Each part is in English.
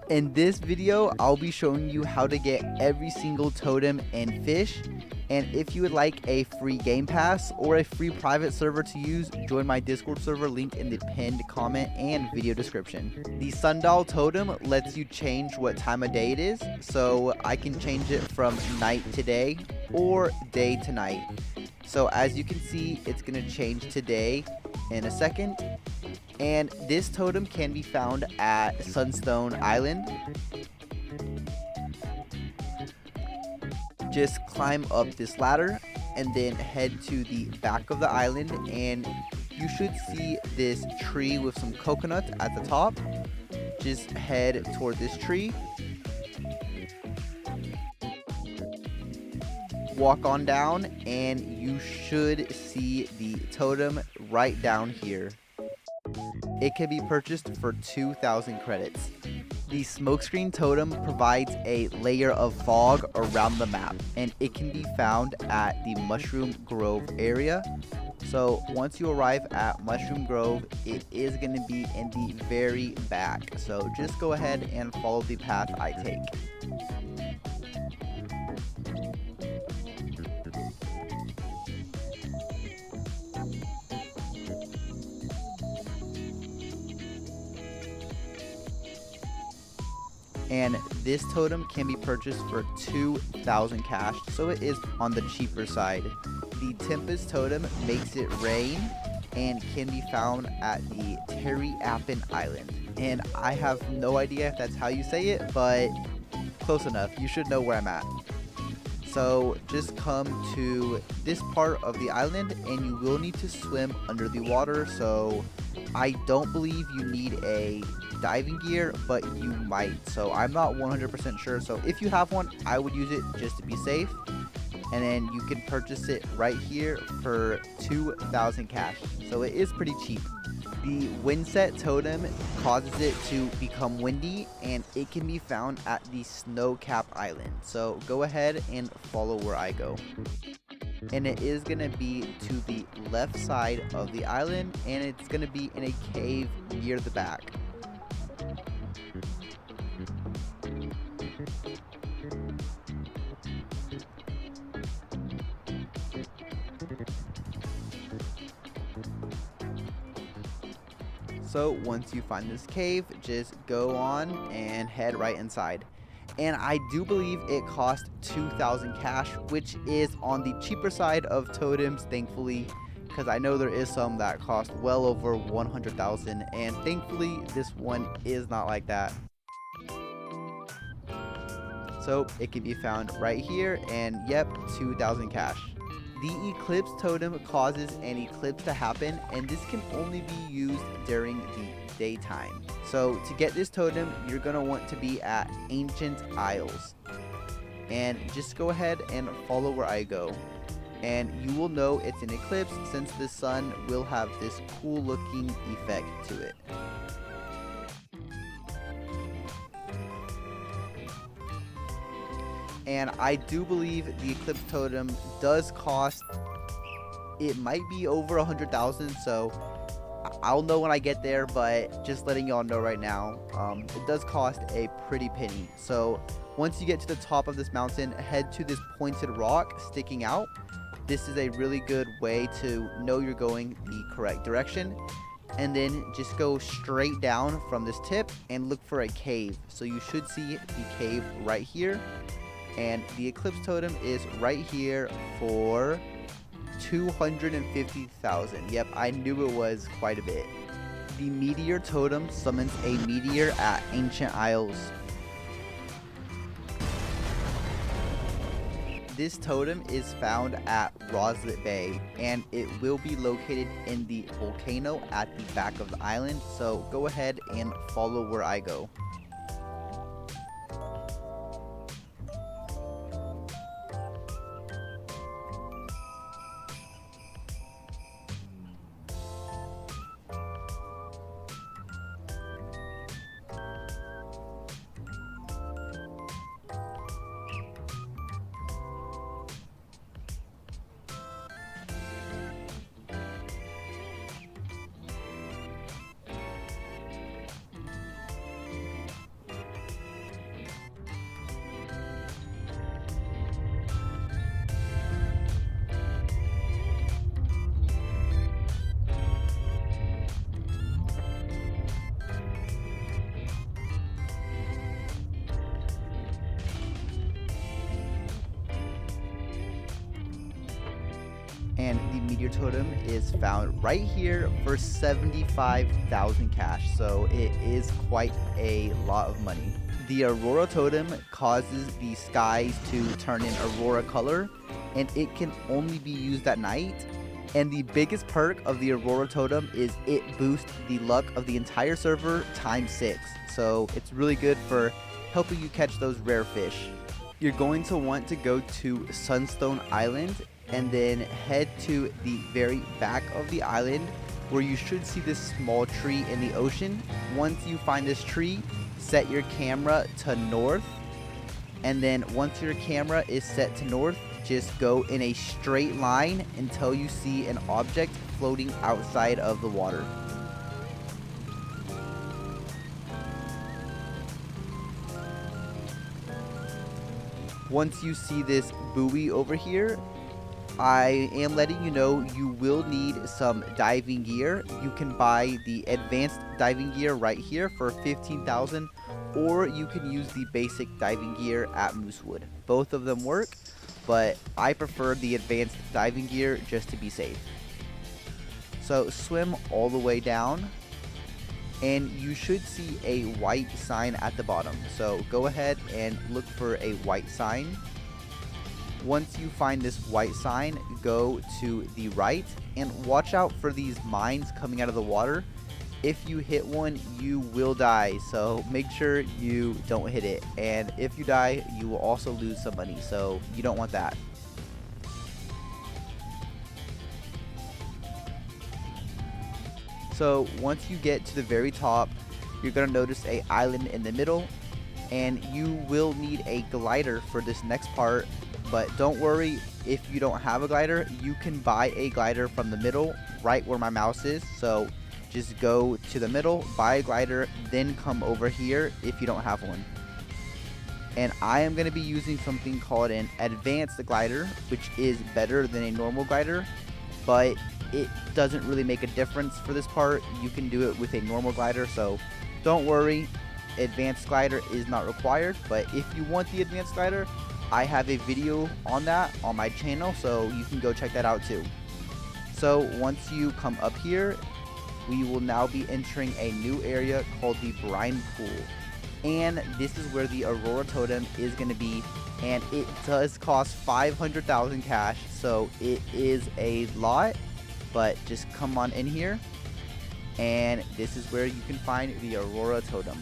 In this video, I'll be showing you how to get every single totem in Fisch. And if you would like a free game pass or a free private server to use, join my Discord server link in the pinned comment and video description. The Sundial Totem lets you change what time of day it is, so I can change it from night to day or day to night. So as you can see, it's going to change today in a second. And this totem can be found at Sunstone Island. Just climb up this ladder and then head to the back of the island, and you should see this tree with some coconuts at the top. Just head toward this tree. Walk on down and you should see the totem right down here. It can be purchased for 2,000 credits. The Smokescreen Totem provides a layer of fog around the map, and it can be found at the Mushroom Grove area. So once you arrive at Mushroom Grove, it is going to be in the very back. So just go ahead and follow the path I take. And this totem can be purchased for 2,000 cash, so it is on the cheaper side. The Tempest Totem makes it rain and can be found at the Terry-Appin Island. And I have no idea if that's how you say it, but close enough. You should know where I'm at. So just come to this part of the island and you will need to swim under the water. So I don't believe you need a diving gear, but you might. So I'm not 100% sure. So if you have one, I would use it just to be safe. And then you can purchase it right here for 2,000 cash. So it is pretty cheap. The Windset Totem causes it to become windy, and it can be found at the Snow-Capped Island. So go ahead and follow where I go. And it is going to be to the left side of the island, and it's going to be in a cave near the back. So once you find this cave, just go on and head right inside. And I do believe it cost 2,000 cash, which is on the cheaper side of totems, thankfully, because I know there is some that cost well over 100,000, and thankfully this one is not like that. So it can be found right here, and yep, 2,000 cash. The Eclipse Totem causes an eclipse to happen, and this can only be used during the daytime. So to get this totem, you're going to want to be at Ancient Isles. And just go ahead and follow where I go. And you will know it's an eclipse since the sun will have this cool looking effect to it. And I do believe the Eclipse Totem does cost, it might be over 100,000, so I'll know when I get there, but just letting y'all know right now, it does cost a pretty penny. So once you get to the top of this mountain, head to this pointed rock sticking out. This is a really good way to know you're going the correct direction. And then just go straight down from this tip and look for a cave. So you should see the cave right here. And the Eclipse Totem is right here for 250,000. Yep, I knew it was quite a bit. The Meteor Totem summons a meteor at Ancient Isles. This totem is found at Roslet Bay, and it will be located in the volcano at the back of the island. So go ahead and follow where I go. And the Meteor Totem is found right here for 75,000 cash, so it is quite a lot of money. The Aurora Totem causes the skies to turn in Aurora color, and it can only be used at night. And the biggest perk of the Aurora Totem is it boosts the luck of the entire server ×6. So it's really good for helping you catch those rare fish. You're going to want to go to Sunstone Island and then head to the very back of the island where you should see this small tree in the ocean. Once you find this tree, set your camera to north, and then once your camera is set to north, just go in a straight line until you see an object floating outside of the water. Once you see this buoy over here, I am letting you know you will need some diving gear. You can buy the advanced diving gear right here for 15,000, or you can use the basic diving gear at Moosewood. Both of them work, but I prefer the advanced diving gear just to be safe. So swim all the way down, and you should see a white sign at the bottom. So go ahead and look for a white sign. Once you find this white sign, go to the right and watch out for these mines coming out of the water. If you hit one, you will die, so make sure you don't hit it. And if you die, you will also lose some money, so you don't want that. So once you get to the very top, you're going to notice an island in the middle, and you will need a glider for this next part. But don't worry, if you don't have a glider, you can buy a glider from the middle, right where my mouse is. So just go to the middle, buy a glider, then come over here if you don't have one. And I am going to be using something called an advanced glider, which is better than a normal glider, but it doesn't really make a difference for this part. You can do it with a normal glider, so don't worry, advanced glider is not required. But if you want the advanced glider, I have a video on that on my channel, so you can go check that out too. So once you come up here, we will now be entering a new area called the Brine Pool. And this is where the Aurora Totem is going to be, and it does cost 500,000 cash, so it is a lot, but just come on in here, and this is where you can find the Aurora Totem.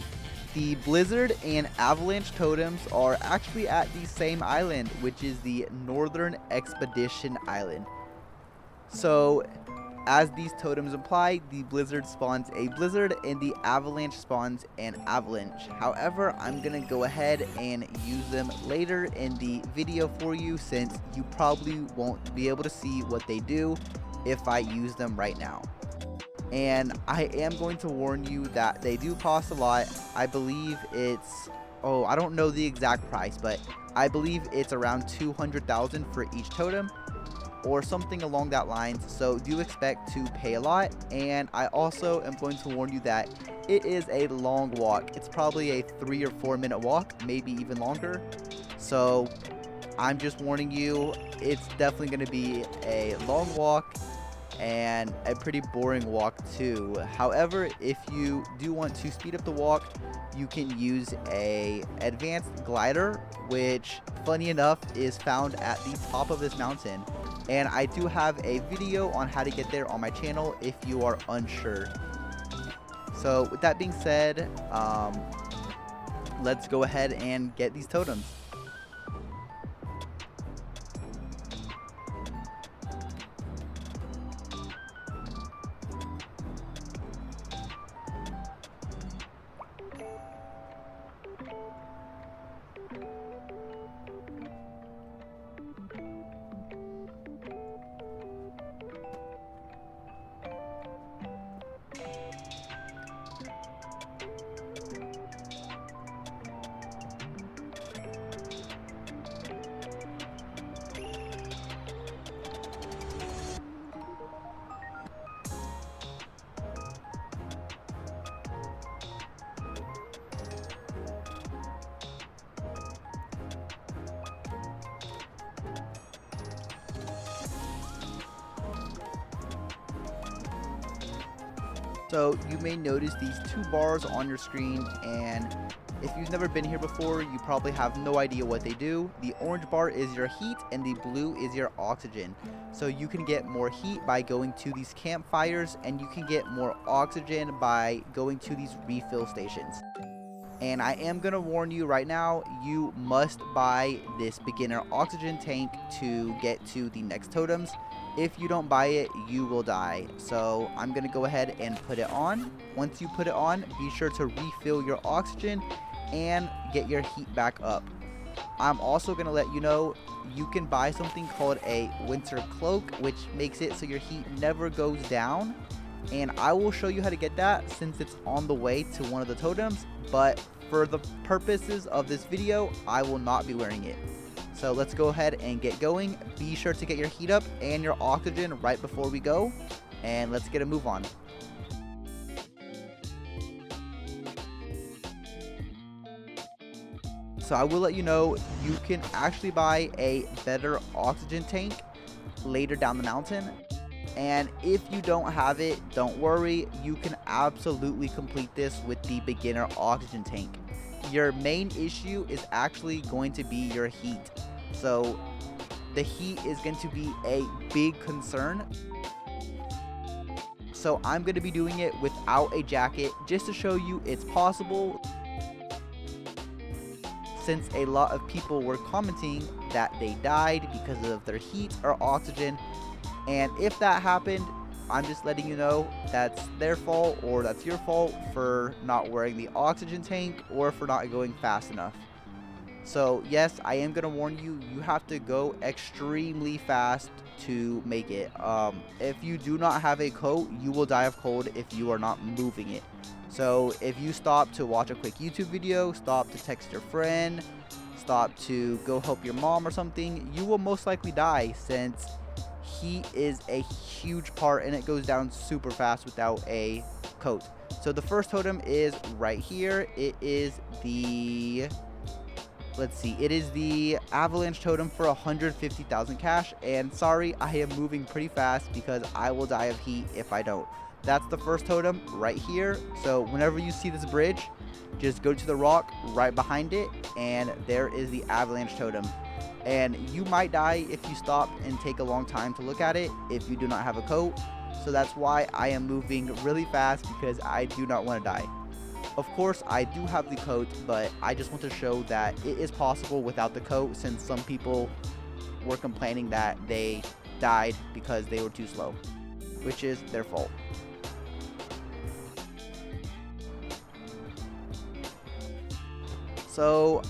The Blizzard and Avalanche totems are actually at the same island, which is the Northern Expedition Island. So, as these totems imply, the Blizzard spawns a Blizzard and the Avalanche spawns an Avalanche. However, I'm going to go ahead and use them later in the video for you, since you probably won't be able to see what they do if I use them right now. And I am going to warn you that they do cost a lot. I believe it's, I don't know the exact price, but I believe it's around 200,000 for each totem or something along that lines. So do expect to pay a lot. And I also am going to warn you that it is a long walk. It's probably a 3 or 4 minute walk, maybe even longer. So I'm just warning you, it's definitely going to be a long walk and a pretty boring walk too. However, if you do want to speed up the walk, you can use a advanced glider, which funny enough is found at the top of this mountain. And I do have a video on how to get there on my channel if you are unsure. So with that being said, let's go ahead and get these totems. So you may notice these two bars on your screen, and if you've never been here before, you probably have no idea what they do. The orange bar is your heat and the blue is your oxygen. So you can get more heat by going to these campfires, and you can get more oxygen by going to these refill stations. And I am going to warn you right now, you must buy this beginner oxygen tank to get to the next totems. If you don't buy it, you will die. So I'm going to go ahead and put it on. Once you put it on, be sure to refill your oxygen and get your heat back up. I'm also going to let you know you can buy something called a winter cloak, which makes it so your heat never goes down. And I will show you how to get that since it's on the way to one of the totems, but for the purposes of this video, I will not be wearing it. So let's go ahead and get going. Be sure to get your heat up and your oxygen right before we go, and let's get a move on. So I will let you know, you can actually buy a better oxygen tank later down the mountain. And if you don't have it, don't worry, you can absolutely complete this with the beginner oxygen tank. Your main issue is actually going to be your heat. So the heat is going to be a big concern. So I'm going to be doing it without a jacket just to show you it's possible, since a lot of people were commenting that they died because of their heat or oxygen. And if that happened, I'm just letting you know that's their fault, or that's your fault for not wearing the oxygen tank or for not going fast enough. So yes, I am going to warn you, you have to go extremely fast to make it. If you do not have a coat, you will die of cold if you are not moving it. So if you stop to watch a quick YouTube video, stop to text your friend, stop to go help your mom or something, you will most likely die, since heat is a huge part and it goes down super fast without a coat. So the first totem is right here. It is the, let's see, it is the Avalanche Totem for 150,000 cash. And sorry, I am moving pretty fast because I will die of heat if I don't. That's the first totem right here. So whenever you see this bridge, just go to the rock right behind it, and there is the Avalanche Totem. And you might die if you stop and take a long time to look at it if you do not have a coat. So that's why I am moving really fast, because I do not want to die. Of course, I do have the coat, but I just want to show that it is possible without the coat, since some people were complaining that they died because they were too slow, which is their fault. So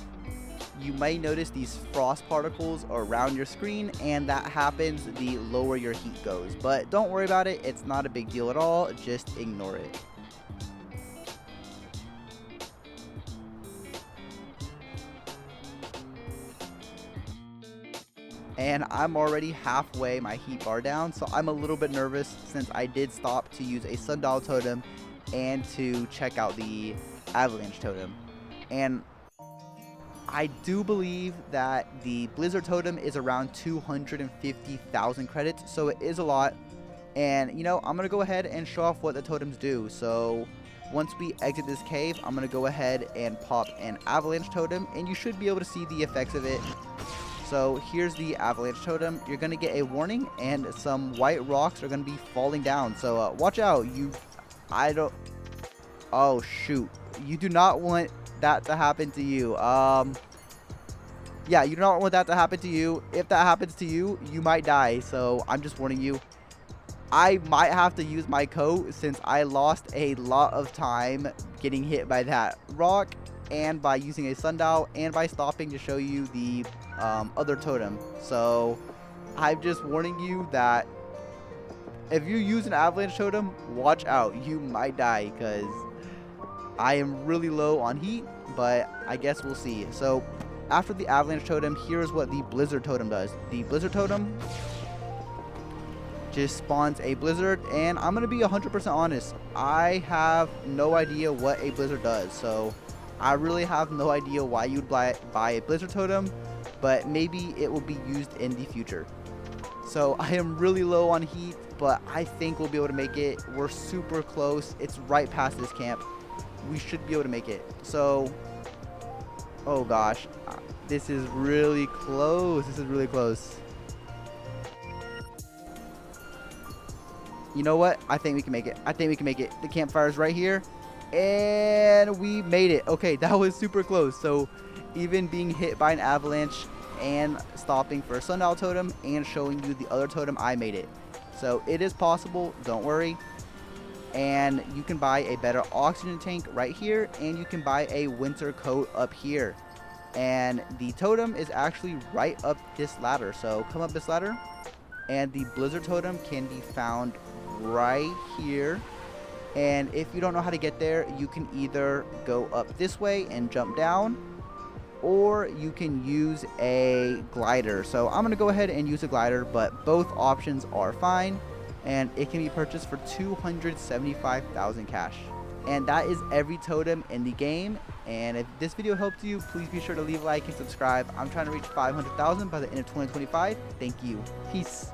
you may notice these frost particles around your screen, and that happens the lower your heat goes. But don't worry about it, it's not a big deal at all, just ignore it. And I'm already halfway my heat bar down, so I'm a little bit nervous since I did stop to use a Sundial Totem and to check out the Avalanche Totem. And I do believe that the Blizzard Totem is around 250,000 credits, so it is a lot. And you know, I'm going to go ahead and show off what the totems do. So once we exit this cave, I'm going to go ahead and pop an Avalanche Totem, and you should be able to see the effects of it. So here's the Avalanche Totem. You're going to get a warning, and some white rocks are going to be falling down. So watch out. Oh shoot. You do not want that to happen to you. Yeah, you do not want that to happen to you. If that happens to you, you might die. So I'm just warning you. I might have to use my coat since I lost a lot of time getting hit by that rock, and by using a sundial, and by stopping to show you the other totem. So I'm just warning you that if you use an Avalanche Totem, watch out. You might die, because I am really low on heat, but I guess we'll see. So after the Avalanche Totem, here's what the Blizzard Totem does. The Blizzard Totem just spawns a blizzard, and I'm going to be 100% honest. I have no idea what a blizzard does, so I really have no idea why you'd buy a Blizzard Totem, but maybe it will be used in the future. So I am really low on heat, but I think we'll be able to make it. We're super close. It's right past this camp. We should be able to make it. So, oh gosh, this is really close. This is really close. You know what? I think we can make it. I think we can make it. The campfire's right here. And we made it. Okay, that was super close. So even being hit by an avalanche and stopping for a Sundial Totem and showing you the other totem, I made it. So it is possible. Don't worry. And you can buy a better oxygen tank right here. And you can buy a winter coat up here. And the totem is actually right up this ladder. So come up this ladder. And the blizzard totem can be found right here. And if you don't know how to get there, you can either go up this way and jump down, or you can use a glider. So I'm going to go ahead and use a glider, but both options are fine, and it can be purchased for 275,000 cash. And that is every totem in the game. And if this video helped you, please be sure to leave a like and subscribe. I'm trying to reach 500,000 by the end of 2025. Thank you. Peace.